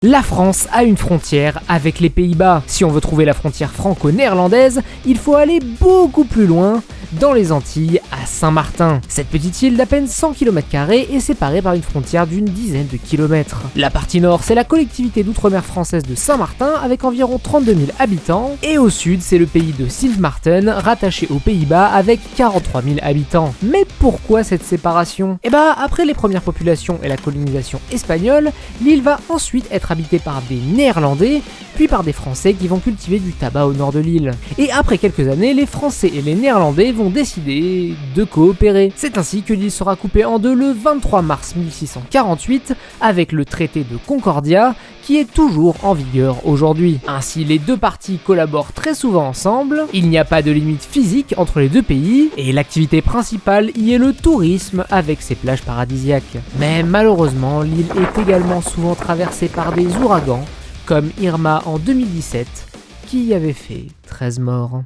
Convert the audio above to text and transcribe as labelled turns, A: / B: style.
A: La France a une frontière avec les Pays-Bas. Si on veut trouver la frontière franco-néerlandaise, il faut aller beaucoup plus loin, dans les Antilles, à Saint-Martin. Cette petite île d'à peine 100 km² est séparée par une frontière d'une dizaine de kilomètres. La partie nord, c'est la collectivité d'outre-mer française de Saint-Martin avec environ 32 000 habitants, et au sud, c'est le pays de Sint Maarten, rattaché aux Pays-Bas avec 43 000 habitants. Mais pourquoi cette séparation ? Après les premières populations et la colonisation espagnole, l'île va ensuite être habitée par des Néerlandais, puis par des Français qui vont cultiver du tabac au nord de l'île. Et après quelques années, les Français et les Néerlandais vont décider de coopérer. C'est ainsi que l'île sera coupée en deux le 23 mars 1648 avec le traité de Concordia qui est toujours en vigueur aujourd'hui. Ainsi, les deux parties collaborent très souvent ensemble, il n'y a pas de limite physique entre les deux pays, et l'activité principale y est le tourisme avec ses plages paradisiaques. Mais malheureusement, l'île est également souvent traversée par des ouragans, comme Irma en 2017, qui y avait fait 13 morts.